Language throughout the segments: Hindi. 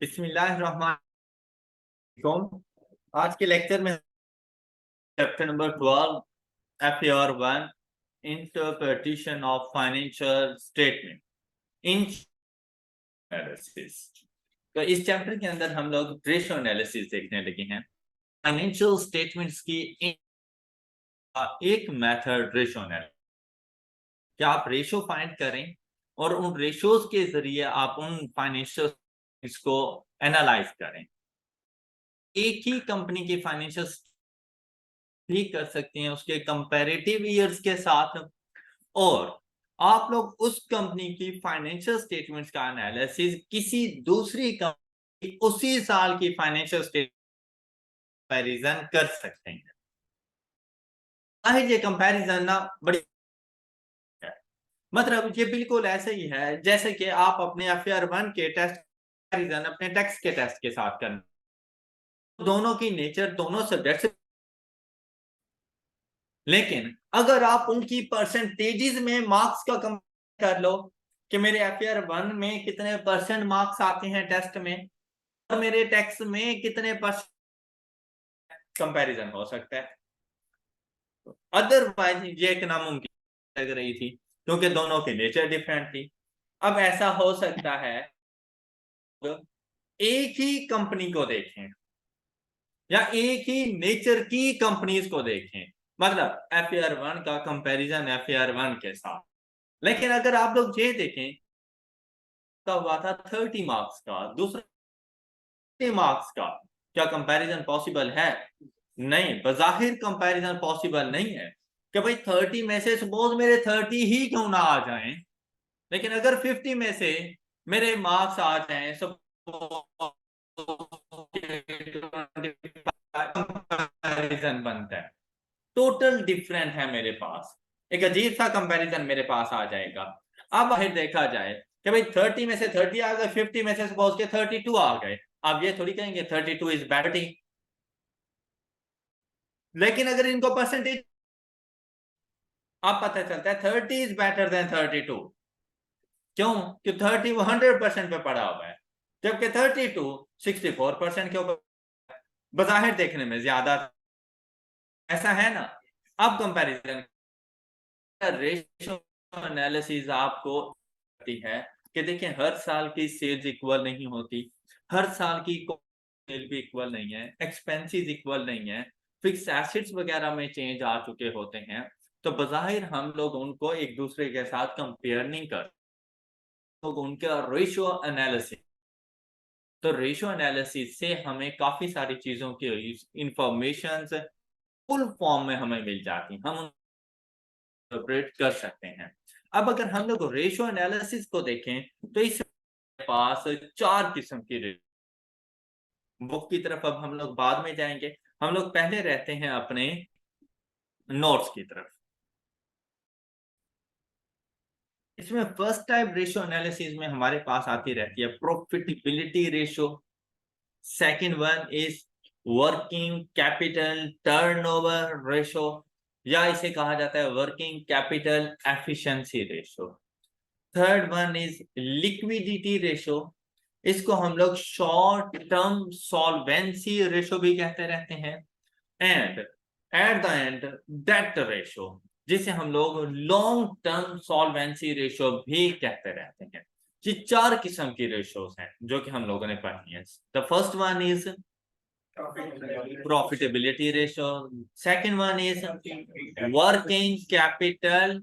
बिस्मिल्लाहिर्रहमानिर्रहीम। आज के लेक्चर में chapter number 12 FAR 1 interpretation of financial statement in analysis. तो इस चैप्टर के अंदर हम लोग रेशो एनालिसिस देखने लगे हैं। फाइनेंशियल स्टेटमेंट्स की एक मेथड रेशो एनालिसिस, कि आप रेशो फाइंड करें और उन रेशोज के जरिए आप उन फाइनेंशियल को एनालाइज करें। एक ही कंपनी की फाइनेंशियल भी कर सकते हैं उसके कंपैरेटिव ईयर्स के साथ, और आप लोग उस कंपनी की फाइनेंशियल स्टेटमेंट्स का एनालिसिस किसी दूसरी कंपनी उसी साल की फाइनेंशियल स्टेटमेंट कंपैरिजन कर सकते हैं। ये कंपैरिजन ना बड़ी है। मतलब ये बिल्कुल ऐसे ही है जैसे कि आप अपने FAR 1 के टेस्ट कंपैरिजन अपने टैक्स के टेस्ट के साथ करना। दोनों की नेचर दोनों सब्जेक्ट, लेकिन अगर आप उनकी परसेंटेजेस में मार्क्स का कंपेयर कर लो कि मेरे FAR 1 में कितने परसेंट मार्क्स आते हैं टेस्ट में और मेरे टैक्स में कितने परसेंट, कंपैरिजन हो सकता है। अदरवाइज ये एक नामुमकिन लग रही थी क्योंकि दोनों की नेचर डिफरेंट थी। अब ऐसा हो सकता है एक ही कंपनी को देखें या एक ही नेचर की कंपनीज को देखें, मतलब FAR 1 का कंपैरिजन FAR 1 के साथ। लेकिन अगर आप लोग ये देखें का हुआ था 30 मार्क्स का, दूसरा 30 मार्क्स का, क्या कंपैरिजन पॉसिबल है? नहीं, बजाहिर कंपैरिजन पॉसिबल नहीं है कि भाई 30 में से सपोज मेरे 30 ही क्यों ना आ जाएं, लेकिन अगर 50 में से मेरे मार्क्स आ जाएं, कंपैरिजन बनता है। टोटल डिफरेंट है मेरे पास, एक अजीब सा कंपैरिजन मेरे पास आ जाएगा। अब फिर देखा जाए कि भाई 30 में से 30 आ गए, 50 में से सपोज के 32 आ गए, आप ये थोड़ी कहेंगे 32 इज बेटर। लेकिन अगर इनको परसेंटेज अब पता चलता है 30 इज बेटर देन 32, क्यों? कि 30 वो 100% पे पड़ा हुआ है, जबकि 32 64% के ऊपर बजाहिर देखने में ज्यादा, ऐसा है ना। अब कंपैरिजन रेशियो एनालिसिस आपको है कि देखिए हर साल की सेल्स इक्वल नहीं होती, हर साल की सेल भी इक्वल नहीं है, एक्सपेंसेस इक्वल नहीं है, फिक्स एसेट्स वगैरह में चेंज आ चुके होते हैं। तो बजाहिर हम लोग उनको एक दूसरे के साथ कंपेयर नहीं कर, तो उनका रेशियो एनालिसिस, तो रेशियो एनालिसिस से हमें काफी सारी चीजों की इंफॉर्मेशन फुल फॉर्म में हमें मिल जाती हैं, हम इंटरप्रेट कर सकते हैं। अब अगर हम लोग रेशियो एनालिसिस को देखें तो इस पास 4 किस्म की बुक की तरफ अब हम लोग बाद में जाएंगे, हम लोग पहले रहते हैं अपने नोट्स की तरफ। इसमें फर्स्ट टाइप रेशियो एनालिसिस में हमारे पास आती रहती है profitability ratio, second one is working capital turnover ratio, या इसे कहा जाता है working capital efficiency ratio. Third one is liquidity ratio, इसको हम लोग शॉर्ट टर्म सॉल्वेंसी रेशियो भी कहते रहते हैं। And at the end debt ratio, जिसे हम लोग लॉन्ग टर्म सॉल्वेंसी रेशियो भी कहते रहते हैं। ये 4 किस्म की रेशियोज हैं जो कि हम लोगों ने पढ़ी है। The first one is profitability ratio, second one is working capital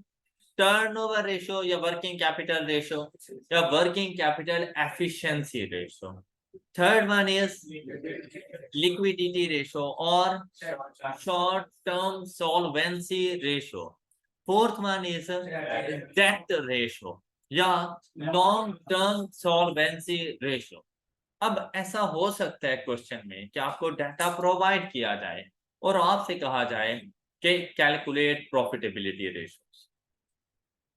turnover ratio या working capital ratio या working capital efficiency ratio, third one is liquidity ratio और short term solvency ratio, fourth one is debt ratio या long term solvency ratio। अब ऐसा हो सकता है क्वेश्चन में कि आपको डाटा प्रोवाइड किया जाए और आपसे कहा जाए कि calculate profitability ratios,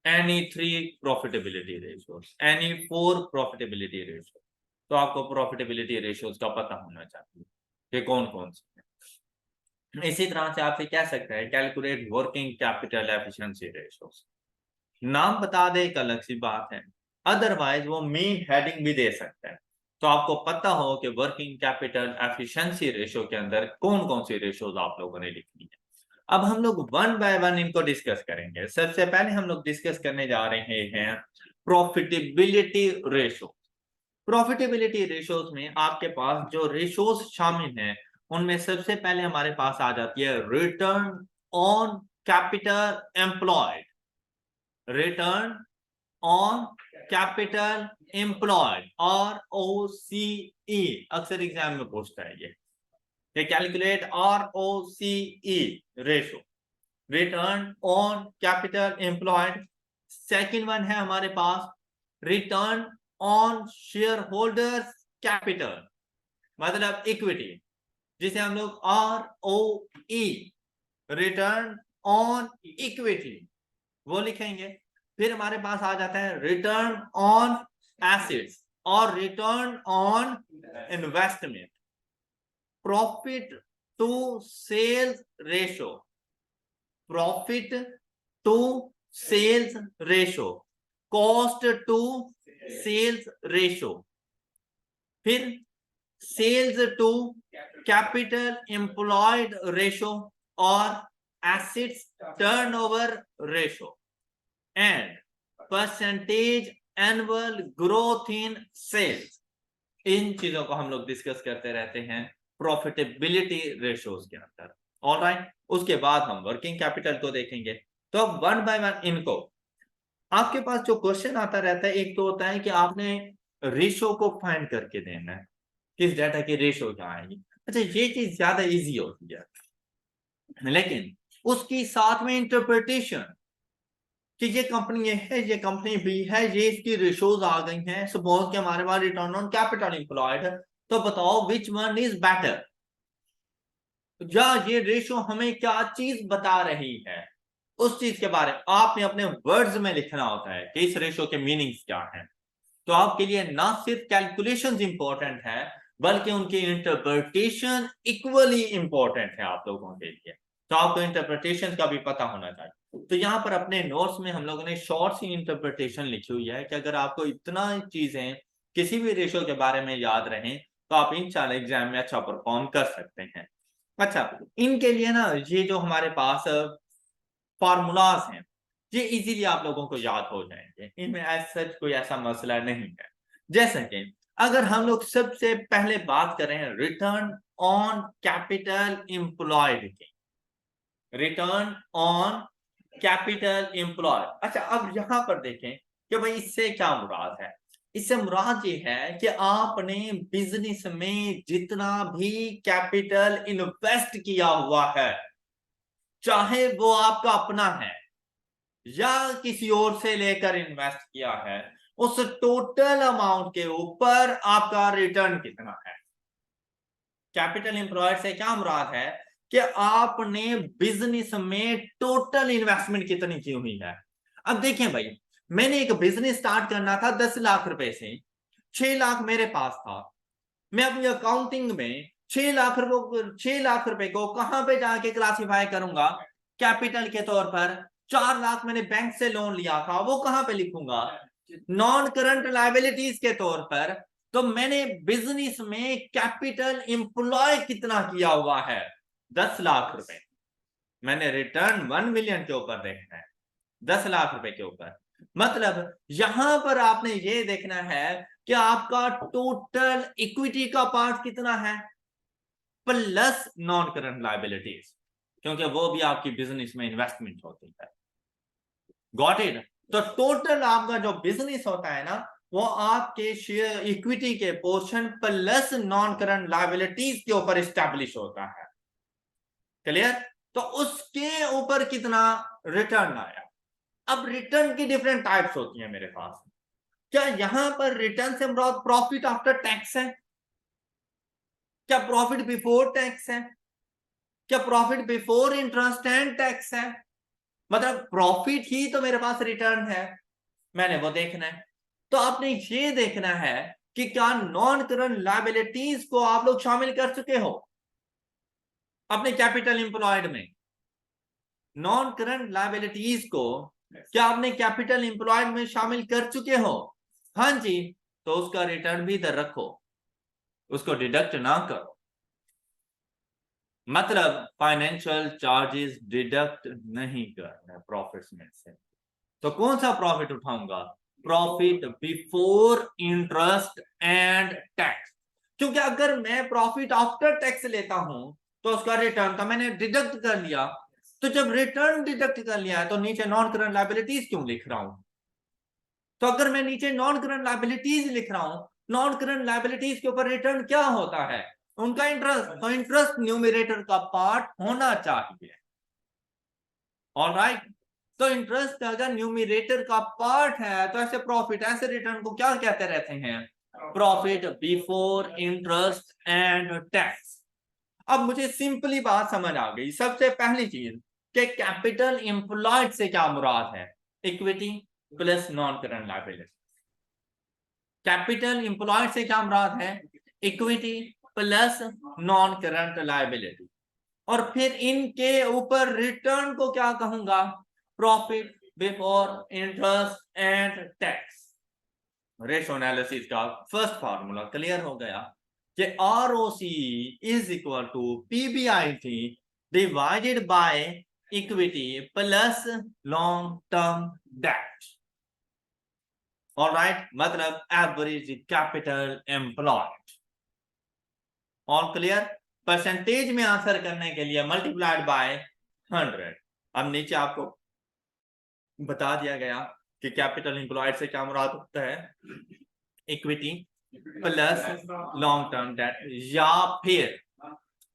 any 3 profitability ratios, any 4 profitability ratio, तो आपको प्रॉफिटेबिलिटी रेशियोज का पता होना चाहिए कि कौन कौन से हैं। इसी तरह से आपसे कह सकता है calculate working capital efficiency ratios, नाम बता दे एक अलग सी बात है, अदरवाइज वो मेन हेडिंग भी दे सकता है तो आपको पता हो कि वर्किंग कैपिटल एफिशिएंसी रेशो के अंदर कौन कौन सी रेशोज आप लोगों ने लिखनी है। अब हम लोग वन बाय वन इनको डिस्कस करेंगे। सबसे पहले हम लोग डिस्कस करने जा रहे हैं प्रॉफिटेबिलिटी रेशो। प्रॉफिटेबिलिटी रेशोज में आपके पास जो रेशोज शामिल हैं उनमें सबसे पहले हमारे पास आ जाती है return on capital employed. Return on capital employed और OCE अक्सर एग्जाम में पूछता है ये calculate ROCE ratio, return on capital employed. Second one है हमारे पास return on share holders capital, मतलब इक्विटी, जिसे हम लोग ROE रिटर्न ऑन इक्विटी वो लिखेंगे। फिर हमारे पास आ जाता है रिटर्न ऑन एसेट्स और return on investment. Profit to sales ratio, profit to sales ratio, cost to sales ratio, फिर sales to capital employed ratio और assets turnover ratio and percentage annual growth in sales. इन चीजों को हम लोग डिस्कस करते रहते हैं प्रॉफिटेबिलिटी रेशोज के अंदर। ऑलराइट, उसके बाद हम वर्किंग कैपिटल को देखेंगे। तो वन बाय वन इनको, आपके पास जो क्वेश्चन आता रहता है एक तो होता है कि आपने रेशो को फाइंड करके देना है, किस डाटा की रेशो क्या आएगी। अच्छा, ये चीज ज्यादा इजी होती है, लेकिन उसकी साथ में इंटरप्रिटेशन कि ये कंपनी ये है, ये कंपनी बी है, ये इसकी रेशोज आ गई हैं। सपोज कि हमारे पास रिटर्न ऑन कैपिटल एम्प्लॉयड है, तो बताओ विच वन इज बेटर, या ये रेशो हमें क्या चीज बता रही है, उस चीज के बारे में आपने अपने वर्ड्स में लिखना होता है कि इस रेशो के मीनिंग्स क्या हैं। तो आपके लिए ना सिर्फ कैलकुलेशंस इंपॉर्टेंट है बल्कि उनकी इंटरप्रिटेशन इक्वली इंपॉर्टेंट है आप लोगों के लिए। तो आपको इंटरप्रिटेशन का भी पता होना चाहिए। तो यहाँ पर अपने नोट्स में हम लोगों ने शॉर्ट सी इंटरप्रिटेशन लिखी हुई है कि अगर आपको इतना चीजें किसी भी रेशो के बारे में याद रहें तो आप इंशाल्लाह एग्जाम में अच्छा परफॉर्म कर सकते हैं। अच्छा, इनके लिए ना ये जो हमारे पास फॉर्मूलाज हैं ये इजीली आप लोगों को याद हो जाएंगे, इनमें सच कोई ऐसा मसला नहीं है। जैसे कि अगर हम लोग सबसे पहले बात करें रिटर्न ऑन कैपिटल एम्प्लॉयड की, रिटर्न ऑन कैपिटल एम्प्लॉयड। अच्छा, अब यहां पर देखें कि भाई इससे क्या मुराद है। इससे मुराद ये है कि आपने बिजनेस में जितना भी कैपिटल इन्वेस्ट किया हुआ है, चाहे वो आपका अपना है या किसी और से लेकर इन्वेस्ट किया है, उस टोटल अमाउंट के ऊपर आपका रिटर्न कितना है। कैपिटल एम्प्लॉयड से क्या मुराद है कि आपने बिजनेस में टोटल इन्वेस्टमेंट कितनी की हुई है। अब देखें भाई, मैंने एक बिजनेस स्टार्ट करना था 10 लाख रुपए से, 6 लाख मेरे पास था। मैं अपनी अकाउंटिंग में 6 लाख रुपए को कहां पे जाके क्लासिफाई करूंगा, कैपिटल के तौर पर। 4 लाख मैंने बैंक से लोन लिया था, वो कहां पे लिखूंगा, नॉन करंट लायबिलिटीज के तौर पर। तो मैंने बिजनेस में कैपिटल एम्प्लॉय कितना किया हुआ है, 10 लाख रुपए। मैंने रिटर्न 1 मिलियन के ऊपर देखना है, 10 लाख रुपए के ऊपर। मतलब यहां पर आपने ये देखना है कि आपका टोटल इक्विटी का पार्ट कितना है प्लस नॉन करंट लायबिलिटीज, क्योंकि वो भी आपकी बिजनेस में इन्वेस्टमेंट होती है। Got it. तो टोटल आपका जो बिजनेस होता है ना, वो आपके शेयर इक्विटी के portion plus non current liabilities के ऊपर स्टैब्लिश होता है। क्लियर। तो उसके ऊपर कितना रिटर्न आया। अब रिटर्न की डिफरेंट टाइप्स होती है मेरे पास। क्या यहां पर रिटर्न से मुराद प्रॉफिट आफ्टर टैक्स है, क्या प्रॉफिट बिफोर टैक्स है, क्या profit before interest and tax है। मतलब प्रॉफिट ही तो मेरे पास रिटर्न है, मैंने वो देखना है। तो आपने ये देखना है कि क्या नॉन करंट लायबिलिटीज को आप लोग शामिल कर चुके हो अपने कैपिटल एम्प्लॉयड में। नॉन करंट लायबिलिटीज को क्या आपने कैपिटल एम्प्लॉयड में शामिल कर चुके हो। हाँ जी, तो उसका रिटर्न भी इधर रखो। उसको डिडक्ट ना करो, मतलब फाइनेंशियल चार्जेस डिडक्ट नहीं करना प्रॉफिट्स में से। तो कौन सा प्रॉफिट उठाऊंगा? Profit before interest and tax, क्योंकि अगर मैं प्रॉफिट आफ्टर टैक्स लेता हूं तो उसका रिटर्न तो मैंने डिडक्ट कर लिया, तो जब रिटर्न डिडक्ट कर लिया है तो नीचे नॉन करंट लायबिलिटीज क्यों लिख रहा हूं? तो अगर मैं नीचे नॉन करंट लायबिलिटीज लिख रहा हूं, नॉन करंट लायबिलिटीज के ऊपर रिटर्न क्या होता है? उनका इंटरेस्ट, तो इंटरेस्ट न्यूमरेटर का पार्ट होना चाहिए। ऑलराइट, तो इंटरेस्ट अगर न्यूमरेटर का पार्ट है तो ऐसे प्रॉफिट, ऐसे रिटर्न को क्या कहते रहते हैं? Profit before interest and tax. अब मुझे सिंपली बात समझ आ गई। सबसे पहली चीज कि कैपिटल एम्प्लॉयड से क्या मुराद है? Equity plus non current liability. Capital employed से क्या मुराद है? Equity plus non current liability. और फिर इनके ऊपर रिटर्न को क्या कहूंगा? Profit before interest and tax. Ratio analysis का फर्स्ट फार्मूला क्लियर हो गया कि ROCE is equal to PBIT divided by equity plus long term debt. Alright, मतलब average capital employed. All clear? Percentage में आंसर करने के लिए मल्टीप्लाइड बाय 100। अब नीचे आपको बता दिया गया कि कैपिटल एम्प्लॉयड से क्या मुराद होता है? Equity plus long term date, या फिर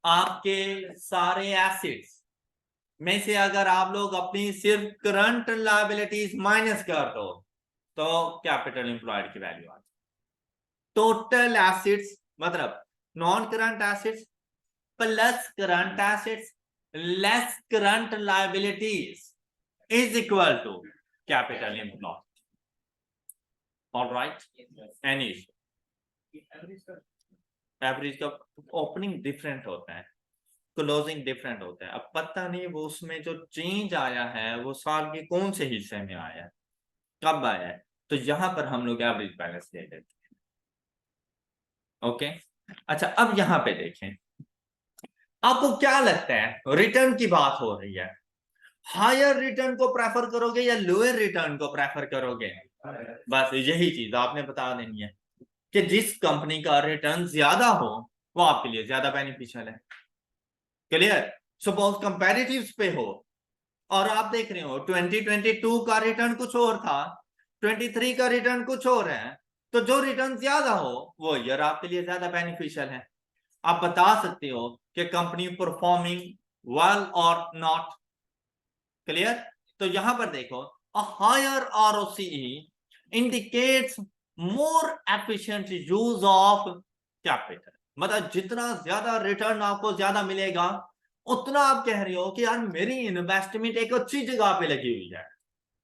आपके सारे एसेट्स में से अगर आप लोग अपनी सिर्फ करंट लायबिलिटीज माइनस कर दो तो कैपिटल एम्प्लॉयड की वैल्यू आ जाए। टोटल एसेट्स मतलब non current assets plus current assets less current liabilities is equal to capital employed. Alright, any average का ओपनिंग डिफरेंट होता है, क्लोजिंग डिफरेंट होता है। अब पता नहीं वो उसमें जो चेंज आया है वो साल के कौन से हिस्से में आया है, कब आया है, तो यहां पर हम लोग एवरेज बैलेंस ले लेते हैं। ओके, अच्छा अब यहां पे देखें, आपको क्या लगता है? रिटर्न की बात हो रही है, हायर रिटर्न को प्रेफर करोगे या लोअर रिटर्न को प्रेफर करोगे? बस यही चीज आपने बता देनी है कि जिस कंपनी का रिटर्न ज्यादा हो वो आपके लिए ज्यादा बेनिफिशियल है। क्लियर? सपोज कंपैरेटिव्स पे हो और आप देख रहे हो 2022 का रिटर्न कुछ और था, 23 का रिटर्न कुछ और है, तो जो रिटर्न ज्यादा हो वो ईयर आपके लिए ज्यादा बेनिफिशियल है। आप बता सकते हो कि कंपनी परफॉर्मिंग वेल और नॉट। क्लियर? तो यहां पर देखो, a higher ROCE indicates more efficient use of capital. मतलब जितना ज्यादा रिटर्न आपको ज्यादा मिलेगा उतना आप कह रहे हो कि यार मेरी इन्वेस्टमेंट एक अच्छी जगह पे लगी हुई है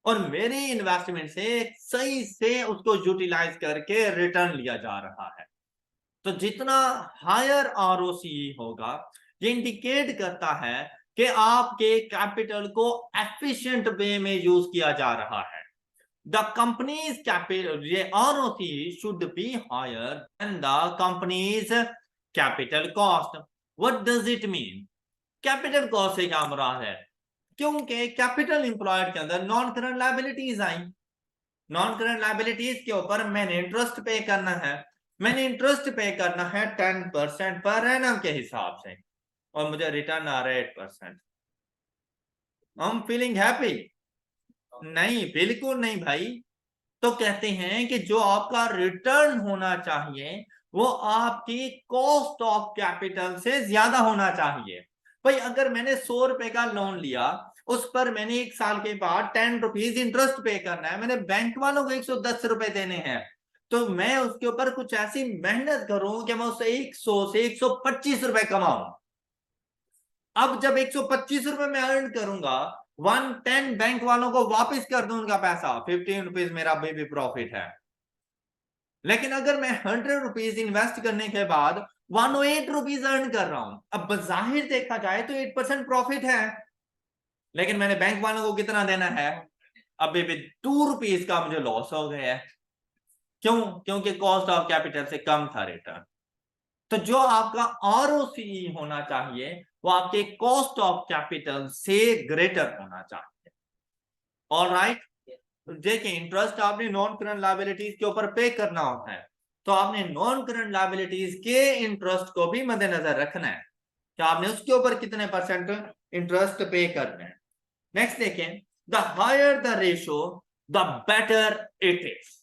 और मेरी इन्वेस्टमेंट से सही से उसको यूटिलाइज करके रिटर्न लिया जा रहा है। तो जितना हायर ROCE होगा ये इंडिकेट करता है कि आपके कैपिटल को एफिशिएंट वे में यूज किया जा रहा है। The company's capital ROCE should be higher than the company's capital cost. What does it mean? Capital cost से क्या मुराद है? क्योंकि कैपिटल एम्प्लॉयड के अंदर नॉन करंट लायबिलिटीज आई, नॉन करंट लायबिलिटीज के ऊपर मैंने इंटरेस्ट पे करना है, मैंने इंटरेस्ट पे करना है 10% पर एनम के हिसाब से और मुझे रिटर्न आ रहा है 8%। I am feeling happy? नहीं, बिल्कुल नहीं भाई। तो कहते हैं कि जो आपका रिटर्न होना चाहिए वो आपकी कॉस्ट ऑफ कैपिटल से ज्यादा होना चाहिए। भाई अगर मैंने 100 रुपए का लोन लिया, उस पर मैंने 1 साल के बाद 10 रुपीज इंटरेस्ट पे करना है, मैंने बैंक वालों को 110 रुपए देने हैं, तो मैं उसके ऊपर कुछ ऐसी मेहनत करूं कि मैं उससे 100 से 125 रुपए कमाऊं। अब जब 125 रुपए में अर्न करूंगा, 110 बैंक वालों को वापस कर दूं उनका पैसा, 15 रुपीज मेरा बेबी प्रॉफिट है। लेकिन अगर मैं 100 रुपीज इन्वेस्ट करने के बाद 108 रुपीज अर्न कर रहा हूं, अब बजाहिर देखा जाए तो 8% प्रॉफिट है, लेकिन मैंने बैंक वालों को कितना देना है? अब बेबी 2 रुपीज का मुझे लॉस हो गया है। क्यों? क्योंकि कॉस्ट ऑफ कैपिटल से कम था रिटर्न। तो जो आपका ROCE होना चाहिए वो आपके कॉस्ट ऑफ कैपिटल से ग्रेटर होना चाहिए। ऑलराइट, देखिए इंटरेस्ट आपने नॉन करंट लायबिलिटीज के ऊपर पे करना होता है, तो आपने नॉन करंट लायबिलिटीज के इंटरेस्ट को भी मद्देनजर रखना है कि आपने उसके ऊपर कितने परसेंट इंटरेस्ट पे करना है। नेक्स्ट देखें, the higher the ratio the better it is.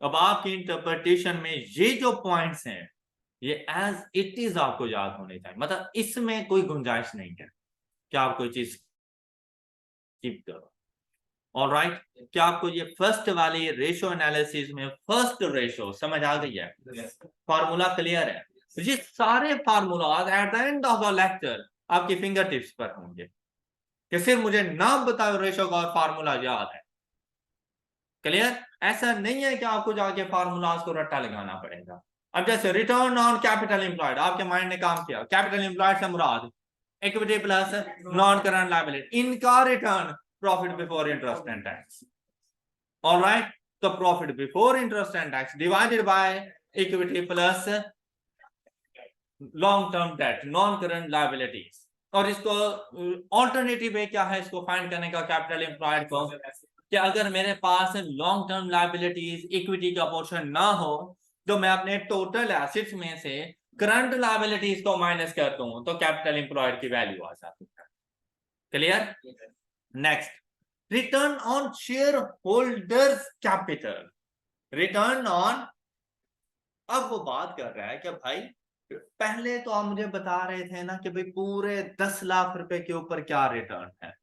अब आपकी इंटरप्रिटेशन में ये जो पॉइंट्स हैं ये एज इट इज आपको याद होने चाहिए, मतलब इसमें कोई गुंजाइश नहीं है कि आप कोई चीज स्किप करो। ऑलराइट, क्या आपको ये फर्स्ट वाली रेशो एनालिसिस में फर्स्ट रेशो समझ आ गई है? फार्मूला क्लियर है? ये सारे formula at the end of the lecture आपकी फिंगर टिप्स पर होंगे कि सिर्फ मुझे नाम बताओ रेशो का और फार्मूला याद है। क्लियर? ऐसा नहीं है कि आपको जाके फार्मूलाज को रट्टा लगाना पड़ेगा। अब जैसे रिटर्न ऑन कैपिटल एम्प्लॉयड, आपके माइंड ने काम किया, कैपिटल एम्प्लॉयड से मुराद equity plus non current liability, इनका return profit before interest and tax. Alright, तो profit before interest and tax divided by equity plus long term debt non current liabilities. और इसको ऑल्टरनेटिव वे क्या है इसको फाइंड करने का कैपिटल एम्प्लॉयड को, कि अगर मेरे पास लॉन्ग टर्म लायबिलिटीज इक्विटी का पोर्शन ना हो तो मैं अपने टोटल एसेट्स में से करंट लायबिलिटीज को माइनस कर दूं तो कैपिटल एम्प्लॉयड की वैल्यू आ जाती है। Clear? Next, return on share holders capital. Return on, अब वो बात कर रहा है कि भाई पहले तो आप मुझे बता रहे थे ना कि भाई पूरे 10 लाख रुपए के ऊपर क्या रिटर्न है,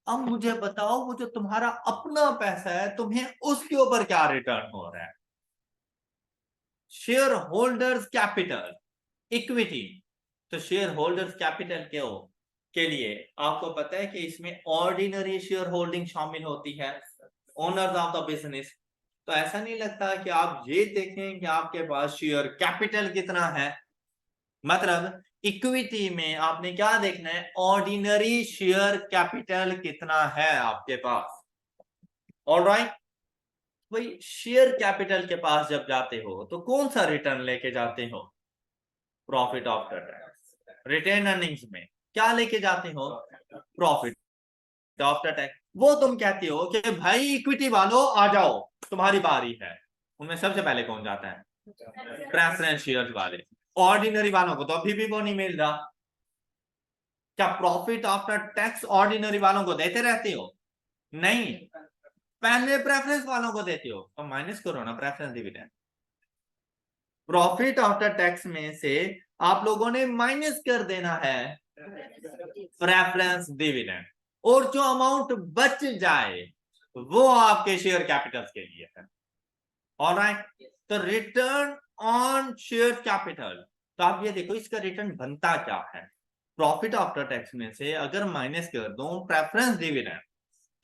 अब मुझे बताओ वो जो तुम्हारा अपना पैसा है तुम्हें उसके ऊपर क्या रिटर्न हो रहा है। शेयर होल्डर्स कैपिटल इक्विटी, तो शेयर होल्डर्स कैपिटल के लिए आपको पता है कि इसमें ऑर्डिनरी शेयर होल्डिंग शामिल होती है, ओनर्स ऑफ द बिजनेस। तो ऐसा नहीं लगता कि आप ये देखें कि आपके पास शेयर कैपिटल कितना है, मतलब इक्विटी में आपने क्या देखना है, ऑर्डिनरी शेयर कैपिटल कितना है आपके पास। ऑलराइट, भाई शेयर कैपिटल के पास जब जाते हो तो कौन सा रिटर्न लेके जाते हो? Profit after tax. Retained earnings में क्या लेके जाते हो? Profit after tax. वो तुम कहते हो कि भाई इक्विटी वालों आ जाओ तुम्हारी बारी है, उनमें सबसे पहले कौन जाता है? प्रेफरेंस शेयर्स वाले। ऑर्डिनरी वालों को तो अभी भी वो नहीं मिल रहा। क्या प्रॉफिट आफ्टर टैक्स ऑर्डिनरी वालों को देते रहते हो? नहीं, पहले प्रेफरेंस वालों को देते हो, तो माइनस करो ना preference dividend. Profit after tax में से आप लोगों ने माइनस कर देना है प्रेफरेंस डिविडेंड, और जो अमाउंट बच जाए वो आपके शेयर कैपिटल के लिए है। ऑलराइट, तो रिटर्न ऑन शेयर कैपिटल, तो आप ये देखो इसका रिटर्न बनता क्या है। प्रॉफिट आफ्टर टैक्स में से अगर माइनस कर दो प्रेफरेंस डिविडेंड,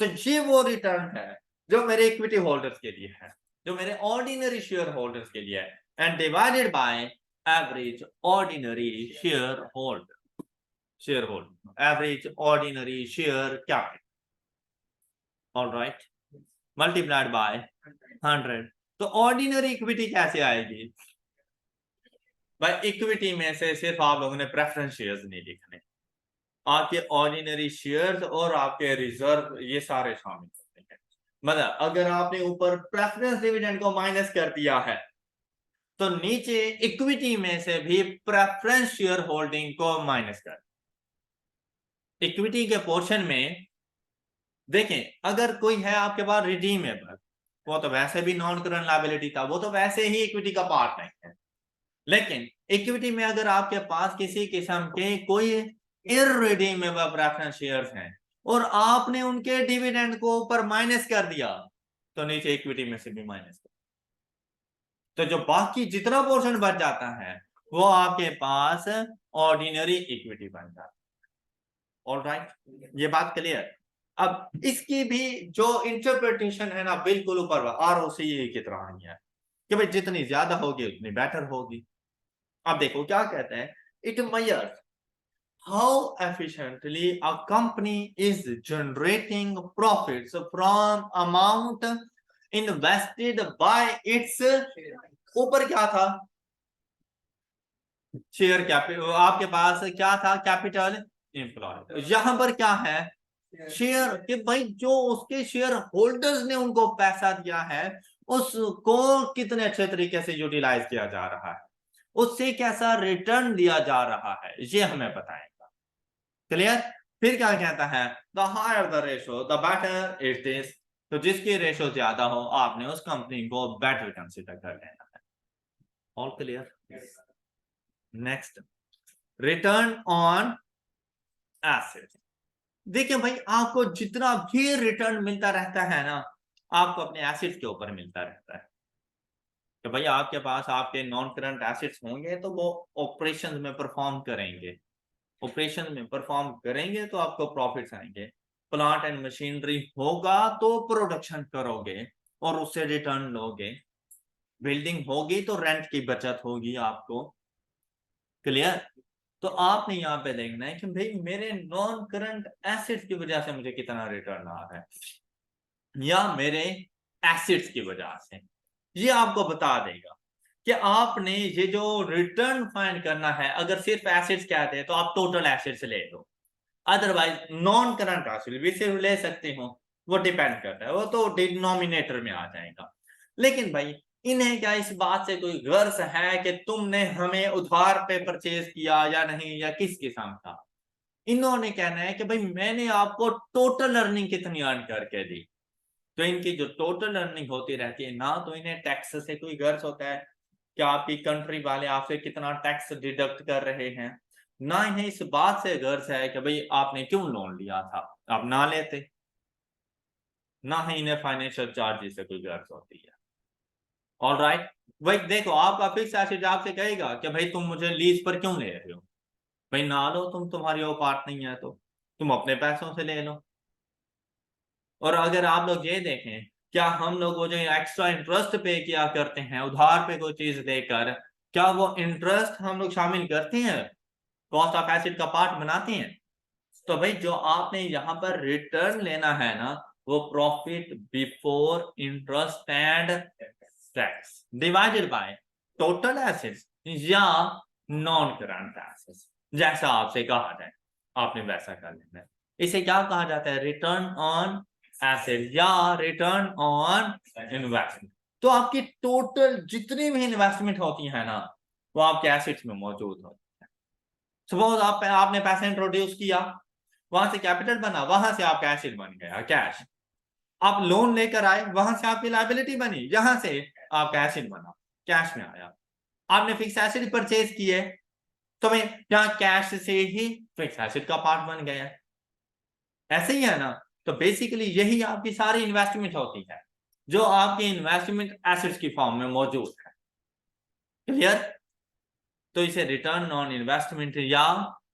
तो ये वो रिटर्न है जो मेरे इक्विटी होल्डर्स के लिए है, जो मेरे ऑर्डिनरी शेयर होल्डर्स के लिए है, and divided by average ordinary share holder average ordinary share capital. Alright, multiplied by 100। तो ऑर्डिनरी इक्विटी कैसे आएगी भाई? इक्विटी में से सिर्फ आप लोगों ने प्रेफरेंस शेयर्स नहीं लिखने, आपके ऑर्डिनरी शेयर्स और आपके रिजर्व ये सारे शामिल होते हैं। मतलब अगर आपने ऊपर प्रेफरेंस डिविडेंड को माइनस कर दिया है तो नीचे इक्विटी में से भी प्रेफरेंस शेयर होल्डिंग को माइनस कर। इक्विटी के पोर्शन में देखें, अगर कोई है आपके पास रिडीमेबल, वो तो वैसे भी नॉन करंट लायबिलिटी था, वो तो वैसे ही इक्विटी का पार्ट नहीं है। लेकिन इक्विटी में अगर आपके पास किसी किस्म के कोई इररिडीमेबल प्रेफरेंस शेयर्स हैं और आपने उनके डिविडेंड को ऊपर माइनस कर दिया तो नीचे इक्विटी में से भी माइनस कर, तो जो बाकी जितना पोर्शन बच जाता है वो आपके पास ऑर्डिनरी इक्विटी बन जाता है। ऑलराइट, ये बात क्लियर? अब इसकी भी जो इंटरप्रिटेशन है ना बिल्कुल ऊपर ROCE की तरह नहीं है कि भाई जितनी ज्यादा होगी उतनी बेटर होगी। अब देखो क्या कहते हैं, it measures how efficiently a company is generating profits from amount invested by its, ऊपर क्या था? शेयर कैपिटल, आपके पास क्या था, कैपिटल एम्प्लॉय। यहां पर क्या है, शेयर, कि भाई जो उसके शेयर होल्डर्स ने उनको पैसा दिया है उसको कितने अच्छे तरीके से यूटिलाइज किया जा रहा है, उससे कैसा रिटर्न दिया जा रहा है, ये हमें बताएगा। क्लियर। फिर क्या कहता है, the higher the ratio the better it is, तो जिसकी रेशो ज्यादा हो आपने उस कंपनी को बेटर कंसिडर कर लेना है। All clear. Next, return on asset. देखिए भाई, आपको जितना भी रिटर्न मिलता रहता है ना, आपको अपने एसेट्स के ऊपर मिलता रहता है। तो भाई आपके पास आपके नॉन करंट एसेट्स होंगे तो वो ऑपरेशन में परफॉर्म करेंगे, ऑपरेशन में परफॉर्म करेंगे तो आपको प्रॉफिट्स आएंगे। प्लांट एंड मशीनरी होगा तो प्रोडक्शन करोगे और उससे रिटर्न लोगे। बिल्डिंग होगी तो रेंट की बचत होगी आपको। क्लियर। तो आपने यहाँ पे देखना है कि भाई मेरे नॉन करंट एसेट्स की वजह से मुझे कितना रिटर्न आ रहा है या मेरे एसेट्स की वजह से, ये आपको बता देगा कि आपने ये जो रिटर्न फाइंड करना है। अगर सिर्फ एसेट्स कहते हैं तो आप टोटल एसेट्स ले लो, अदरवाइज नॉन करंट एसेट भी सिर्फ ले सकते हो, वो डिपेंड करता है, वो तो डिनोमिनेटर में आ जाएगा। लेकिन भाई इन्हें क्या इस बात से कोई गर्ज है कि तुमने हमें उधार पे परचेज किया या नहीं, या किस किस्म का। इन्होंने कहना है कि भाई मैंने आपको टोटल अर्निंग कितनी अर्न करके दी। तो इनकी जो टोटल अर्निंग होती रहती है ना, तो इन्हें टैक्स से कोई गर्ज होता है कि आपकी कंट्री वाले आपसे कितना टैक्स डिडक्ट कर रहे हैं, ना इन्हें इस बात से गर्ज है कि भाई आपने क्यों लोन लिया था, आप ना लेते। ना ही इन्हें फाइनेंशियल चार्जेस से कोई गर्ज होती है। All right. भाई देखो, आपका फिक्स एसेट आपसे कहेगा कि भाई तुम मुझे लीज पर क्यों ले रहे हो, भाई ना लो, तुम्हारी औकात नहीं है तो तुम अपने पैसों से ले लो। और अगर आप लोग ये देखें, क्या हम लोग वो जो एक्स्ट्रा इंटरेस्ट पे किया करते हैं उधार पे कोई चीज देकर, क्या वो इंटरेस्ट हम लोग शामिल करते हैं, कॉस्ट ऑफ एसेट का पार्ट बनाते हैं। तो भाई जो आपने यहाँ पर रिटर्न लेना है ना, वो profit before interest and tax divided by total assets या नॉन करंट एसेट्स, जैसा आपसे कहा जाए आपने वैसा कर लेना है। इसे क्या कहा जाता है, रिटर्न ऑन एसेट या रिटर्न ऑन इन्वेस्टमेंट। तो आपकी टोटल जितनी भी इन्वेस्टमेंट होती है ना, वो आपके एसेट्स में मौजूद होती है। सपोज आपने पैसा इंट्रोड्यूस किया, वहां से कैपिटल बना, वहां से आपका एसेट बन गया कैश। आप लोन लेकर आए, वहां से आपकी लायबिलिटी बनी, यहां से आपका एसेट बना, कैश में आया। आपने फिक्स एसेट परचेज किए, तो मैं यहाँ कैश से ही फिक्स एसेट का पार्ट बन गया। ऐसे ही है ना। तो बेसिकली यही आपकी सारी इन्वेस्टमेंट होती है जो आपकी इन्वेस्टमेंट एसेट्स की फॉर्म में मौजूद है। क्लियर। तो इसे रिटर्न ऑन इन्वेस्टमेंट या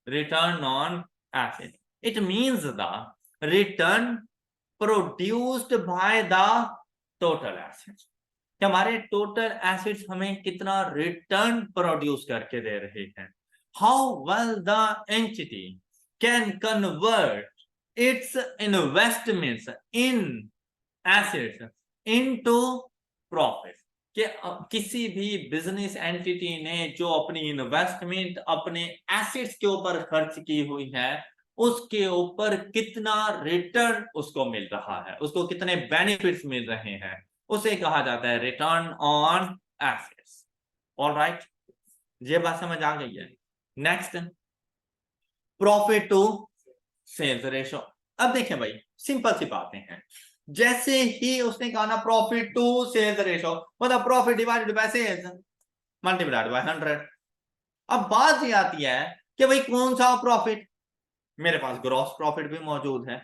return on asset, it means the return produced by the total assets, हमारे टोटल एसेट्स हमें कितना रिटर्न प्रोड्यूस करके दे रहे हैं। How well the entity can convert it's investments in assets into profit, कि किसी भी बिजनेस एंटिटी ने जो अपनी इन्वेस्टमेंट अपने एसेट्स के ऊपर खर्च की हुई है, उसके ऊपर कितना रिटर्न उसको मिल रहा है, उसको कितने बेनिफिट्स मिल रहे हैं, उसे कहा जाता है return on assets. All right, ये बात समझ आ गई है। Next, profit to sales ratio. अब देखें भाई, सिंपल सी बातें हैं। जैसे ही उसने कहा ना प्रॉफिट टू सेल्स रेशो, मतलब profit divided by sales multiplied by 100। अब बात ये आती है कि भाई कौन सा प्रॉफिट, मेरे पास ग्रॉस प्रॉफिट भी मौजूद है,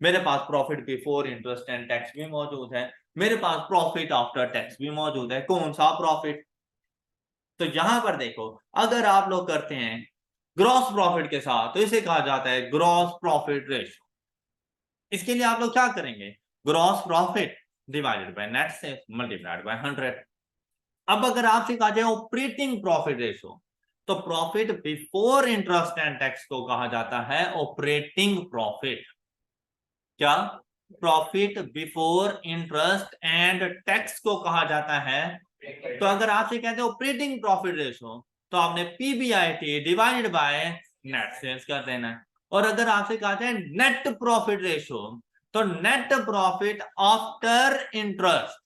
मेरे पास profit before interest and tax भी मौजूद है, मेरे पास प्रॉफिट आफ्टर टैक्स भी मौजूद है, कौन सा प्रॉफिट। तो यहां पर देखो, अगर आप लोग करते हैं ग्रॉस प्रॉफिट के साथ तो इसे कहा जाता है ग्रॉस प्रॉफिट रेशो। इसके लिए आप लोग क्या करेंगे, gross profit divided by net sales multiplied by 100। अब अगर आपसे कहा जाए ऑपरेटिंग प्रॉफिट रेशो, तो profit before interest and tax को कहा जाता है ऑपरेटिंग प्रॉफिट। क्या, profit before interest and tax को कहा जाता है। तो अगर आपसे कहते हैं ऑपरेटिंग प्रॉफिट रेशो, तो आपने PBIT divided by net sales कर देना है। और अगर आपसे कहा जाए नेट प्रॉफिट रेशो, तो net profit after interest,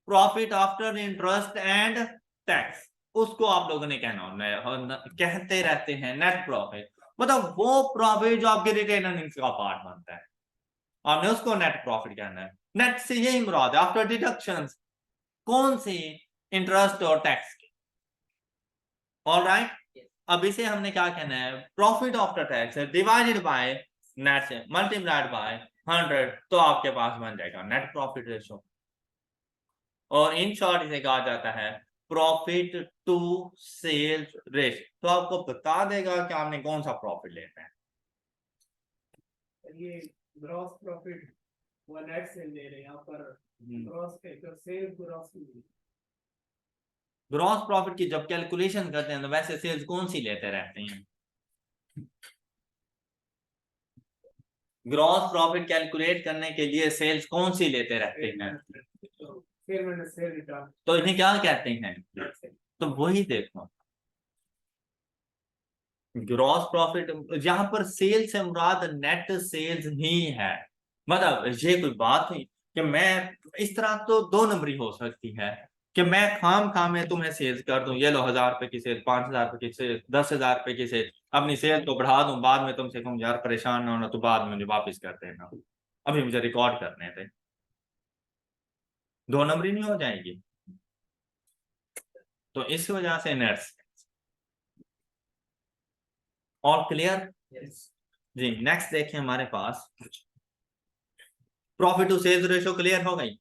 profit after interest and tax, उसको आप लोगों ने कहना कहते रहते हैं नेट प्रॉफिट, मतलब वो प्रॉफिट जो आपके रिटेन अर्निंग्स का पार्ट बनता है, आपने उसको नेट प्रॉफिट कहना है। नेट से यही मुराद है आफ्टर डिडक्शंस, कौन सी, इंटरेस्ट और टैक्स की। ऑलराइट, अब इसे हमने क्या कहना है, profit after tax divided by net से मल्टीप्लाइड बाय 100, तो आपके पास बन जाएगा नेट प्रॉफिट रेशो। और इन शॉर्ट इसे कहा जाता है प्रॉफिट टू सेल्स रेशो। तो आपको बता देगा कि आपने कौन सा प्रॉफिट लेना है। ये ग्रॉस प्रॉफिट वो नेट सेल ले रहे हैं यहाँ पर, ग्रॉस के तो सेल ग्रॉस की, ग्रॉस प्रॉफिट की जब कैलकुलेशन करते हैं तो वैसे सेल्स कौन सी लेते रहते हैं, ग्रॉस प्रॉफिट कैलकुलेट करने के लिए सेल्स कौन सी लेते रहते हैं, सेल में सेल रिटर्न, तो इन्हें क्या कहते हैं, तो वही देखो ग्रॉस प्रॉफिट, जहां पर सेल्स से मुराद नेट सेल्स ही है। मतलब ये कोई बात हुई कि मैं इस तरह तो दो नंबरी हो सकती है कि मैं खाम में तुम्हें सेल्स कर दूं, ये लो 1000 रुपए की सेल, 5000 रुपए की सेल, 10,000 रुपए की सेल, अपनी सेल को बढ़ा दूं, बाद में तुमसे कहूं यार परेशान ना होना, तो बाद में मुझे वापस कर देना, अभी मुझे रिकॉर्ड करने थे, दो नंबरी नहीं हो जाएगी। तो इस वजह से नेट्स ऑल क्लियर जी। नेक्स्ट देखिए हमारे पास profit to sales ratio clear हो गई।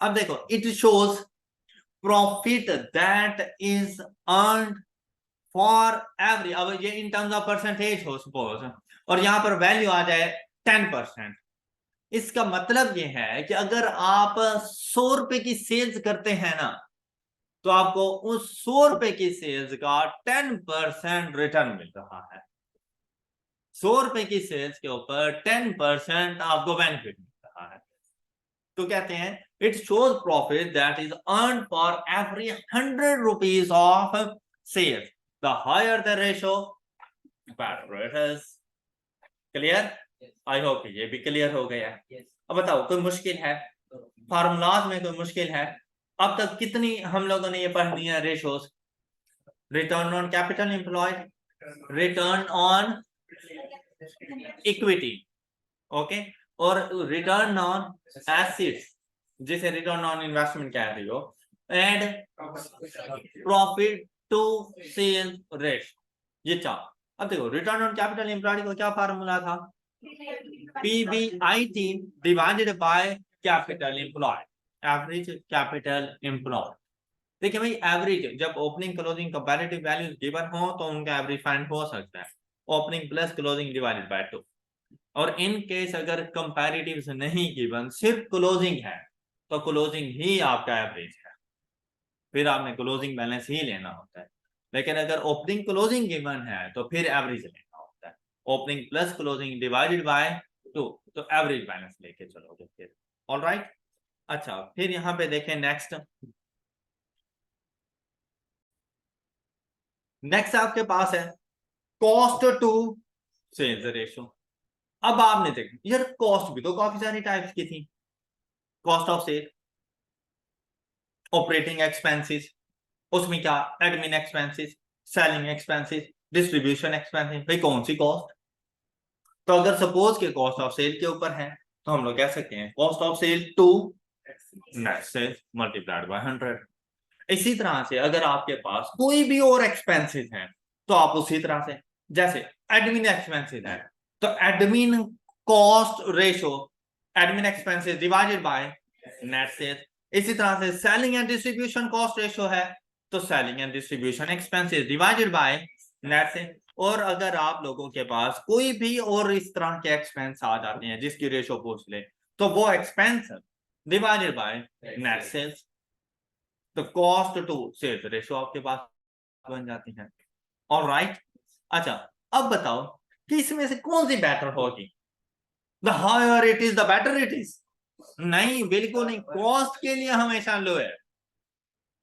अब देखो it shows profit that is earn for every, अब ये इन टर्म्स ऑफ परसेंटेज हो सपोज, और यहां पर वैल्यू आ जाए 10%। इसका मतलब ये है कि अगर आप 100 रुपए की सेल्स करते हैं ना, तो आपको उस 100 रुपए की सेल्स का 10% रिटर्न मिल रहा है। 100 रुपए की सेल्स के ऊपर 10% आपको बेनिफिट मिल रहा है। तो कहते हैं it shows profit that is earn for every 100 rupees of sales, the higher the ratio better it is. Clear, I hope ये भी क्लियर हो गया। अब बताओ कोई मुश्किल है, फार्मूलाज में कोई मुश्किल है? अब तक कितनी हम लोगों ने ये पढ़ ली है ratios, return on capital employed, return on equity, okay, और रिटर्न ऑन एसेट्स जिसे रिटर्न ऑन इन्वेस्टमेंट कह रही हो, and profit to sales ratio, ये चार। अब देखो रिटर्न ऑन कैपिटल एम्प्लॉयड का क्या फार्मूला था, PBIT divided bye capital employed, average capital employed. देखिए भाई एवरेज जब opening closing comparative values given हो तो उनका एवरेज फाइंड हो सकता है, opening plus closing divided by 2। और इन केस अगर कंपैरेटिव्स नहीं गिवन, सिर्फ क्लोजिंग है, तो क्लोजिंग ही आपका एवरेज है, फिर आपने क्लोजिंग बैलेंस ही लेना होता है। लेकिन अगर ओपनिंग क्लोजिंग गिवन है तो फिर एवरेज लेना होता है, opening plus closing divided by 2, तो एवरेज बैलेंस लेके चलोगे फिर। ऑलराइट, अच्छा फिर यहाँ पे देखें नेक्स्ट आपके पास है कॉस्ट टू सेल्स रेशियो। अब आपने देखा यार कॉस्ट भी तो काफी सारी टाइप्स की थी, cost of sale, operating expenses, उसमें क्या admin expenses, selling expenses, distribution expenses, भाई कौन सी कॉस्ट। तो अगर सपोज के कॉस्ट ऑफ सेल के ऊपर है तो हम लोग कह सकते हैं cost of sale to net sales multiplied by 100। इसी तरह से अगर आपके पास कोई भी और एक्सपेंसेस हैं तो आप उसी तरह से, जैसे एडमिन एक्सपेंसेस है तो admin cost ratio, admin expenses divided by net sales. इसी तरह से selling and distribution cost ratio है तो selling and distribution expenses divided by net sales. और अगर आप लोगों के पास कोई भी और इस तरह के एक्सपेंस आ जाते हैं जिसकी रेशो पूछ ले तो वो expense divided by net sales, तो कॉस्ट टू सेल्स रेशो आपके पास बन जाती है। ऑलराइट, अच्छा अब बताओ कि इसमें से कौन सी बेटर होगी, the higher it is the better it is, नहीं बिल्कुल नहीं, कॉस्ट के लिए हमेशा लो है।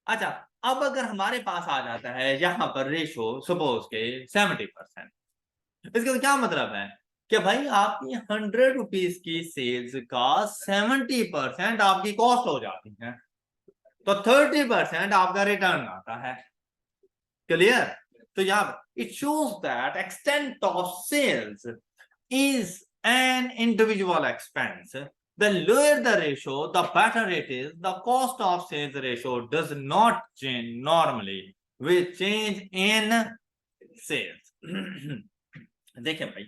अच्छा अब अगर हमारे पास आ जाता है यहाँ पर रेशो सपोज के 70%, इसका क्या मतलब है कि भाई आपकी 100 रुपीज की सेल्स का 70% आपकी कॉस्ट हो जाती है, तो 30% आपका रिटर्न आता है। क्लियर? तो यहाँ it shows that extent of sales is an individual expense. The lower the ratio, the better it is. The cost of sales ratio does not change normally with change in sales. देखिए भाई,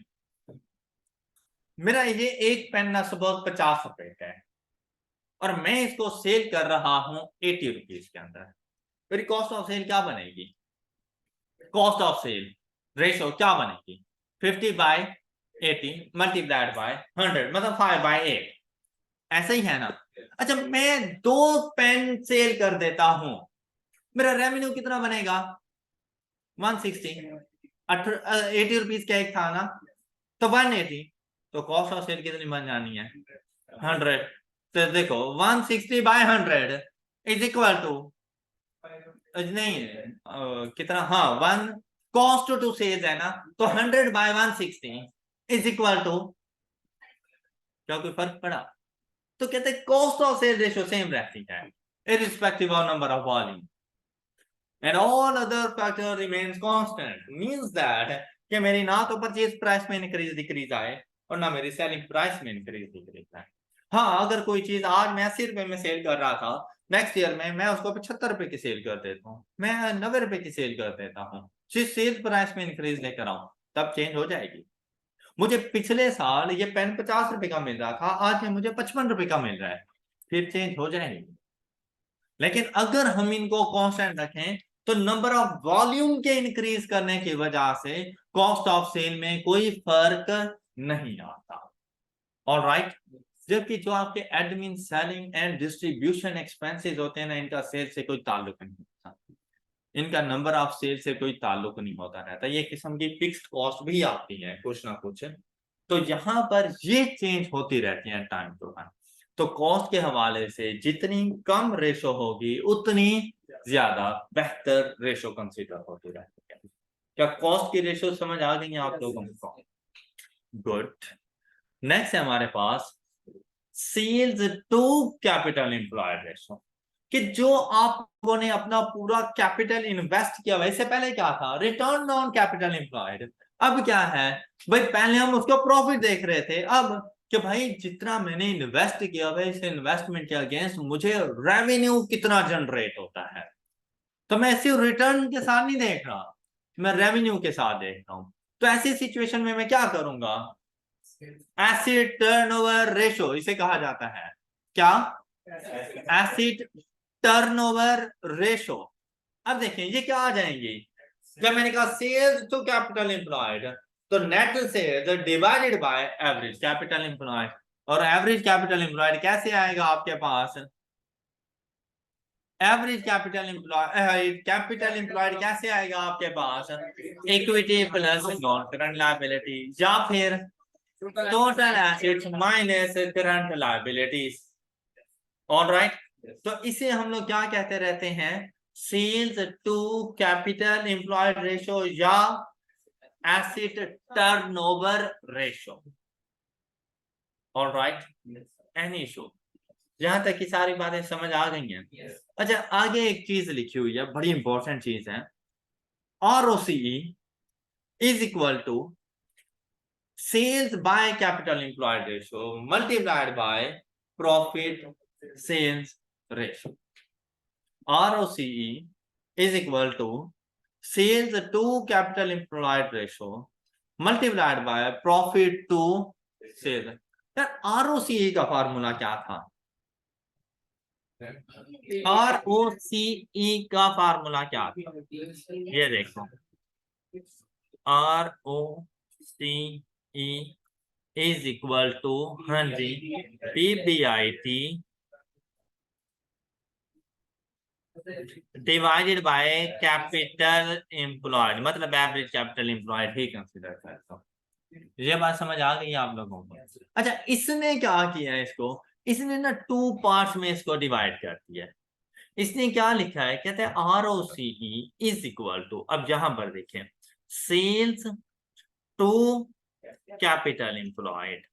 मेरा ये एक पेन ना सपोज 50 रुपए का है और मैं इसको सेल कर रहा हूं 80 रुपीज के अंदर, मेरी कॉस्ट ऑफ सेल क्या बनेगी? कॉस्ट ऑफ सेल रेशो क्या बनेगी? 50/80 मल्टीप्लाइड बाय 100, मतलब 5/8। ऐसा ही है ना? अच्छा, मैं 2 पेन सेल कर देता हूं, मेरा रेवेन्यू कितना बनेगा? 160। 80 रुपीज का एक था ना, तो 180, तो कॉस्ट ऑफ सेल कितनी बन जानी है? 100। तो देखो 160/100 इज इक्वल टू, नहीं कितना, हाँ 1 कॉस्ट टू सेल्स है ना, तो 100/160 इज इक्वल टू, क्या कोई फर्क पड़ा? तो कहते हैं cost of sale ratio same रहती है irrespective of number of volume and all other factor remains constant, means that कि मेरी ना तो परचेज प्राइस में इंक्रीज डिक्रीज आए और ना मेरी सेलिंग प्राइस में इंक्रीज डिक्रीज आए। हाँ, अगर कोई चीज आज मैं 80 रुपए में सेल कर रहा था, नेक्स्ट ईयर में मैं उसको 75 रुपए की सेल कर देता हूँ, मैं 90 रुपए की सेल कर देता हूँ, जिस सेल प्राइस में इंक्रीज लेकर आऊं तब चेंज हो जाएगी। मुझे पिछले साल ये पेन 50 रुपए का मिल रहा था, आज ये मुझे 55 रुपए का मिल रहा है, फिर चेंज हो जाएगी। लेकिन अगर हम इनको कांस्टेंट रखें तो नंबर ऑफ वॉल्यूम के इंक्रीज करने की वजह से कॉस्ट ऑफ सेल में कोई फर्क नहीं आता। ऑलराइट, जबकि जो आपके admin, selling and distribution expenses होते हैं ना, इनका सेल से कोई ताल्लुक नहीं होता, इनका नंबर ऑफ सेल से कोई ताल्लुक नहीं होता रहता, ये किस्म की फिक्स्ड कॉस्ट भी आती है कुछ ना कुछ, तो यहाँ पर ये चेंज होती रहती है टाइम टू टाइम। तो कॉस्ट के हवाले से जितनी कम रेशो होगी उतनी ज्यादा बेहतर रेशो कंसीडर होती रहती है। क्या कॉस्ट की रेशो समझ आ गई है आप लोगों को? गुड। नेक्स्ट है हमारे पास sales to capital employed ratio, कि जो आप लोगों ने अपना पूरा कैपिटल इन्वेस्ट किया, वैसे पहले क्या था? Return on capital employed. अब क्या है भाई? पहले हम उसको प्रॉफिट देख रहे थे, अब कि भाई जितना मैंने इन्वेस्ट किया है, इस इन्वेस्टमेंट के अगेंस्ट मुझे रेवेन्यू कितना जनरेट होता है, तो मैं सिर्फ रिटर्न के साथ नहीं देख रहा, मैं रेवेन्यू के साथ देख रहा हूं। तो ऐसी सिचुएशन में मैं क्या करूंगा? एसिड टर्नओवर रेशो इसे कहा जाता है। क्या? Acid turnover ratio. अब देखें ये क्या आ जाएंगी, जब मैंने कहा सेल्स टू कैपिटल एम्प्लॉयड, तो net sales divided by average capital employed, और एवरेज कैपिटल एम्प्लॉयड कैसे आएगा आपके पास? एवरेज कैपिटल एम्प्लॉयड कैसे आएगा आपके पास? Equity plus non current liability, या फिर total assets minus current liabilities. Alright, तो इसे हम लोग क्या कहते रहते हैं? Sales to capital employed ratio या asset turnover ratio. Alright, any issue? यहां तक की सारी बातें समझ आ गई हैं? अच्छा, आगे एक चीज लिखी हुई है, बड़ी इंपॉर्टेंट चीज है। ROCE is equal to sales by capital employed ratio multiplied by profit sales ratio. ROCE is equal to sales to capital employed ratio multiplied by profit to sales। यार ROCE का फार्मूला क्या था? ROCE का फार्मूला क्या था? ये देखो, ROCE is equal to 100 PBIT divided bye capital employed, मतलब एवरेज कैपिटल एम्प्लॉयड ही कंसीडर करता हूं। ये बात समझ आ गई आप लोगों को? अच्छा, इसने क्या किया है, इसको इसने ना 2 पार्ट्स में इसको डिवाइड कर दिया है। इसने क्या लिखा है, कहते हैं ROCE इज इक्वल टू, अब यहां पर देखें, sales to capital employed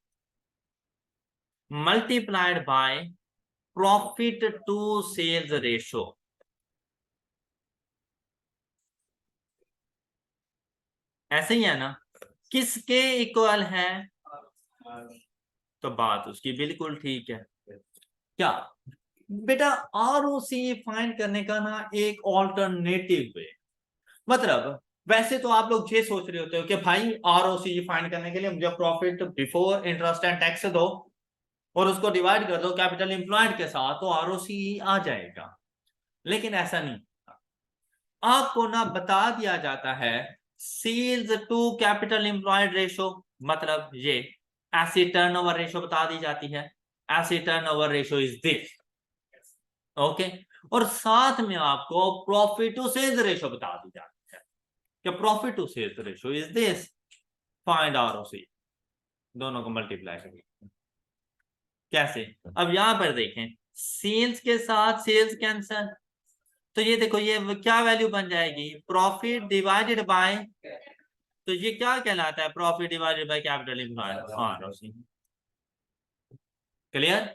multiplied by profit to sales ratio. ऐसे ही है ना, किसके इक्वल है? तो बात उसकी बिल्कुल ठीक है। क्या बेटा, ROCE फाइंड करने का ना एक ऑल्टरनेटिव वे, मतलब वैसे तो आप लोग ये सोच रहे होते हो कि भाई ROCE फाइंड करने के लिए मुझे profit before interest and tax दो और उसको डिवाइड कर दो कैपिटल एम्प्लॉयड के साथ, तो ROCE आ जाएगा। लेकिन ऐसा नहीं, आपको ना बता दिया जाता है sales to capital employed ratio, मतलब ये एसेट टर्नओवर रेशो बता दी जाती है। Asset turnover ratio is this, okay. और साथ में आपको प्रॉफिट टू सेल्स रेशो बता दी जाती है कि profit to sales ratio is this, find ROCE, दोनों को मल्टीप्लाई करिए। कैसे? अब यहां पर देखें, सेल्स के साथ सेल्स कैंसल, तो ये देखो ये क्या वैल्यू बन जाएगी, प्रॉफिट डिवाइडेड बाय, तो ये क्या कहलाता है, profit divided bye capital employed, ROCE। Clear?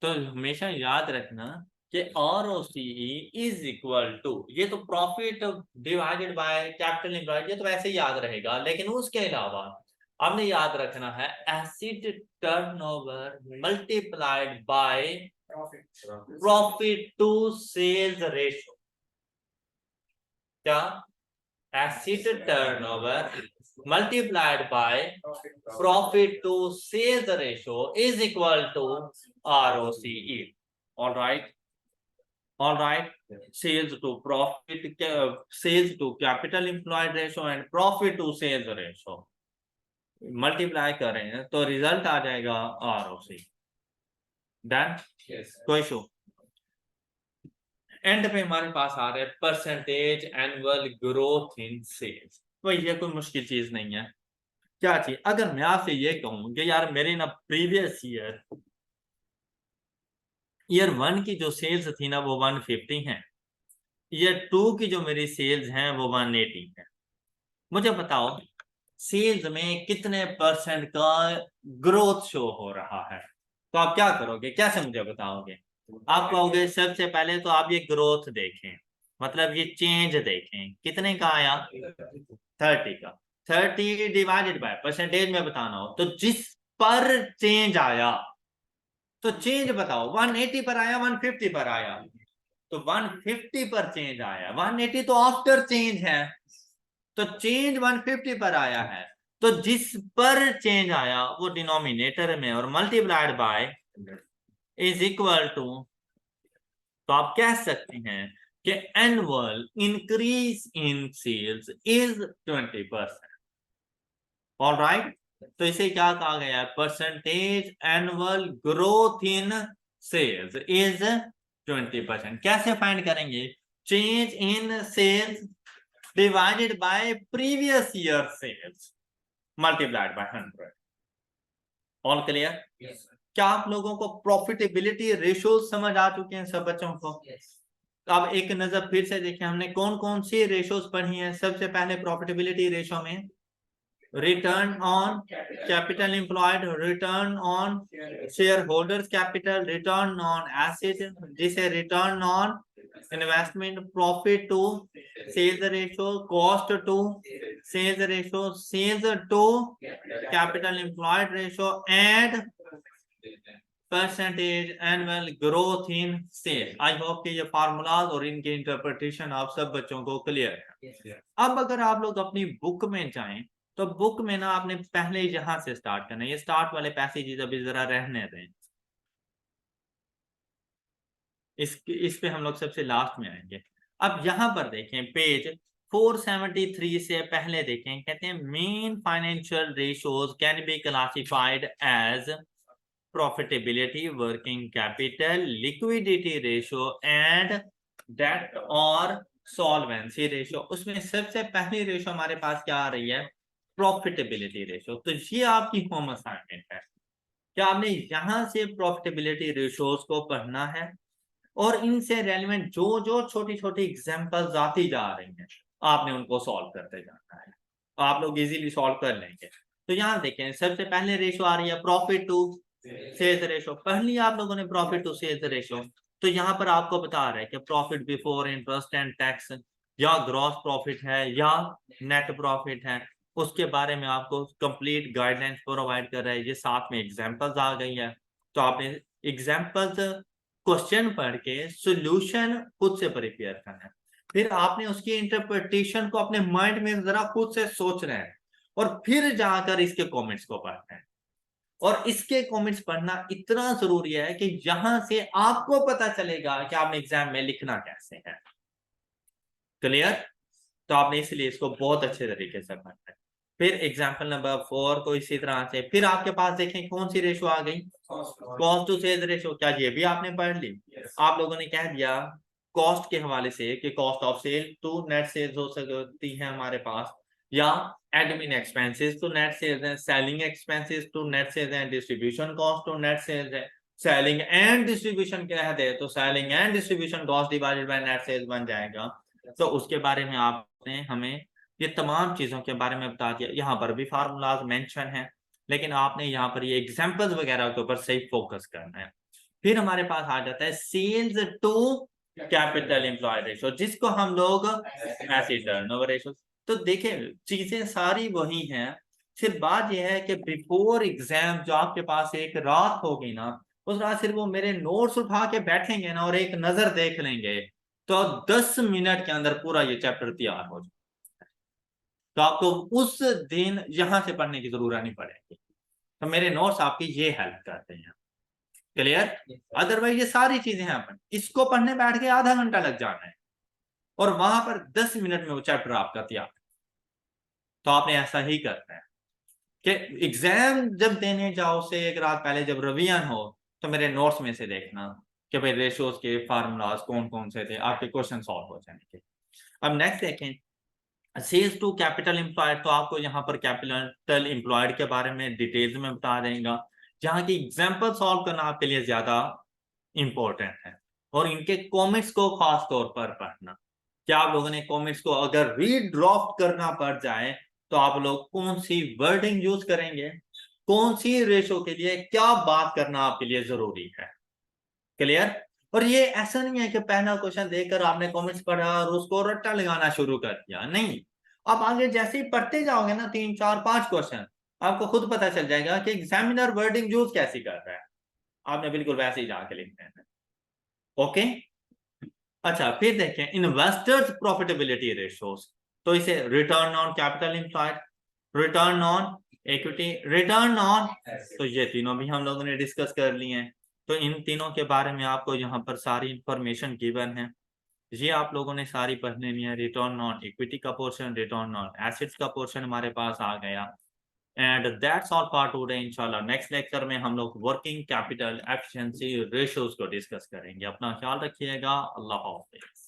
तो हमेशा याद रखना कि ROCE इज इक्वल टू, ये तो profit divided bye capital employed, ये तो वैसे ही याद रहेगा, लेकिन उसके अलावा हमने याद रखना है asset turnover multiplied by profit to sales ratio. क्या? Asset turnover multiplied by profit to sales ratio is equal to ROCE. All right. All right. Sales to profit, sales to capital employed ratio and profit to sales ratio multiply करें तो रिजल्ट आ जाएगा ROCE। डन? कोई इशू? एंड पे हमारे पास आ रहा है percentage annual growth in sales. तो ये कोई मुश्किल चीज नहीं है। क्या चीज? अगर मैं आपसे ये कहूं कि यार मेरे ना प्रीवियस ईयर 1 की जो सेल्स थी ना वो 150 है, ईयर 2 की जो मेरी सेल्स हैं वो 180 है, मुझे बताओ सेल्स में कितने परसेंट का ग्रोथ शो हो रहा है? तो आप क्या करोगे, कैसे मुझे बताओगे? आप कहोगे सबसे पहले तो आप ये ग्रोथ देखें, मतलब ये चेंज देखें, कितने का आया? 30 का। 30 डिवाइडेड बाय परसेंटेज में बताना हो तो जिस पर चेंज आया, तो चेंज बताओ 180 पर आया 150 पर आया? तो 150 पर चेंज आया, 180 तो आफ्टर चेंज है, तो चेंज 150 पर आया है, तो जिस पर चेंज आया वो डिनोमिनेटर में और multiplied by is equal to, तो आप कह सकते हैं कि annual increase in sales is 20%। All right, तो इसे क्या कहा गया है, percentage annual growth in sales is 20%। कैसे फाइंड करेंगे? Change in sales divided by previous year sales multiplied by 100। All clear? क्या आप लोगों को प्रॉफिटेबिलिटी रेशियो समझ आ चुके हैं सब बच्चों को? तो अब एक नजर फिर से देखें हमने कौन कौन सी रेशियोज पढ़ी हैं। सबसे पहले प्रॉफिटेबिलिटी रेशियो में return on capital employed, return on share holders capital, return on asset, जिसे return on investment, profit to sales ratio, cost to sales ratio, sales to capital employed ratio and percentage annual growth in sale. I hope कि ये फार्मूलाज और इनके इंटरप्रिटेशन आप सब बच्चों को क्लियर है। अब अगर आप लोग अपनी बुक में जाएं तो बुक में ना आपने पहले यहां से स्टार्ट करना है, ये स्टार्ट वाले पैसेजेस अभी जरा रहने दें, इस पे हम लोग सबसे लास्ट में आएंगे। अब यहां पर देखें पेज 473 से पहले देखें, कहते हैं main financial ratios can be classified as profitability, working capital, liquidity ratio and debt और सॉल्वेंसी रेशियो। उसमें सबसे पहली रेशियो हमारे पास क्या आ रही है, प्रॉफिटेबिलिटी रेशियो। तो ये आपकी होम असाइनमेंट है, क्या आपने यहां से प्रॉफिटेबिलिटी रेशियोज को पढ़ना है और इनसे रेलिवेंट जो जो छोटी छोटी एग्जांपल्स आती जा रही हैं आपने उनको सॉल्व करते जाना है, आप लोग इजीली सॉल्व कर लेंगे। तो यहाँ देखें सबसे पहले रेशो आ रही है प्रॉफिट टू सेल्स रेशो, पढ़ लिया आप लोगों ने प्रॉफिट टू सेल्स रेशो। तो यहाँ पर आपको बता रहा है कि profit before interest and tax या ग्रॉस प्रॉफिट है या नेट प्रॉफिट है, उसके बारे में आपको कंप्लीट गाइडलाइंस प्रोवाइड कर रहा है। ये साथ में एग्जांपल्स आ गई है, तो आपने एग्जांपल्स क्वेश्चन पढ़ के सॉल्यूशन खुद से प्रिपेयर करना है, फिर आपने उसकी इंटरप्रिटेशन को अपने माइंड में जरा खुद से सोचना है और फिर जाकर इसके कमेंट्स को पढ़ना है। और इसके कमेंट्स पढ़ना इतना जरूरी है कि यहां से आपको पता चलेगा कि आपने एग्जाम में लिखना कैसे है। क्लियर? तो आपने इसलिए इसको बहुत अच्छे तरीके से पढ़ना है। फिर एग्जाम्पल नंबर 4 को इसी तरह से फिर आपके पास देखें कौन सी रेशो आ गई, कॉस्ट टू सेल्स रेशो। क्या ये भी आपने पढ़ ली? आप लोगों ने कह दिया कॉस्ट के हवाले से कि cost of sale to net sales हो सकती है हमारे पास, या admin expenses to net sales है, selling expenses to net sales है, distribution cost to net sales है। सेलिंग एंड डिस्ट्रीब्यूशन कह दे तो selling and distribution cost divided by net sales बन जाएगा। तो उसके बारे में आपने हमें ये तमाम चीजों के बारे में बता दिया। यहाँ पर भी फार्मूलाज मेंशन है, लेकिन आपने यहाँ पर ये एग्जांपल्स वगैरह के ऊपर सही फोकस करना है। फिर हमारे पास आ जाता है sales to capital employed ratio, जिसको हम लोग एसेट टर्नओवर रेशो। तो देखिए चीजें सारी वही हैं, सिर्फ बात यह है कि बिफोर एग्जाम जो आपके पास एक रात होगी ना, उस रात सिर्फ वो मेरे नोट्स उठा के बैठेंगे ना और एक नजर देख लेंगे तो 10 मिनट के अंदर पूरा ये चैप्टर तैयार हो जाए। तो आपको उस दिन यहां से पढ़ने की जरूरत नहीं पड़ेगी। तो मेरे नोट्स आपकी ये हेल्प करते हैं। क्लियर? अदरवाइज ये सारी चीजें हैं, अपन इसको पढ़ने बैठ के आधा घंटा लग जाना है और वहां पर 10 मिनट में वो चैप्टर आपका तैयार। तो आपने ऐसा ही करना है कि एग्जाम जब देने जाओ से एक रात पहले जब रिवीजन हो तो मेरे नोट्स में से देखना कि भाई रेशियोज के फार्मूलाज कौन कौन से थे, आपके क्वेश्चन सॉल्व हो जाएंगे। अब नेक्स्ट देखें सेल्स टू कैपिटल एम्प्लॉयड। तो आपको यहाँ पर कैपिटल एम्प्लॉयड के बारे में डिटेल्स में बता देगा, जहाँ की एग्जांपल सॉल्व करना आपके लिए ज्यादा इंपॉर्टेंट है और इनके कॉमेंट्स को खास तौर पर पढ़ना। क्या आप लोगों ने कॉमेंट्स को अगर रीड्राफ्ट करना पड़ जाए तो आप लोग कौन सी वर्डिंग यूज करेंगे, कौन सी रेशो के लिए क्या बात करना आपके लिए जरूरी है। क्लियर? और ये ऐसा नहीं है कि पहला क्वेश्चन देखकर आपने कमेंट्स पढ़ा और उसको रट्टा लगाना शुरू कर दिया, नहीं। आप आगे जैसे ही पढ़ते जाओगे ना 3 4 5 क्वेश्चन, आपको खुद पता चल जाएगा कि एग्जामिनर वर्डिंग यूज कैसी कर रहा है, आपने बिल्कुल वैसे ही जाके लिखना है। ओके, अच्छा फिर देखें इन्वेस्टर्स प्रॉफिटेबिलिटी रेशियोज। तो इसे return on capital employed, return on equity, return on, तो ये तीनों भी हम लोगों ने डिस्कस कर लिए हैं। तो इन तीनों के बारे में आपको यहाँ पर सारी इंफॉर्मेशन गिवन है, ये आप लोगों ने सारी पढ़ लेनी है। रिटर्न ऑन इक्विटी का पोर्शन, रिटर्न ऑन एसेट्स का पोर्शन हमारे पास आ गया। And that's all for today. इंशाल्लाह नेक्स्ट लेक्चर में हम लोग वर्किंग कैपिटल एफिशिएंसी रेशियोज को डिस्कस करेंगे। अपना ख्याल रखिएगा। अल्लाह हाफिज़।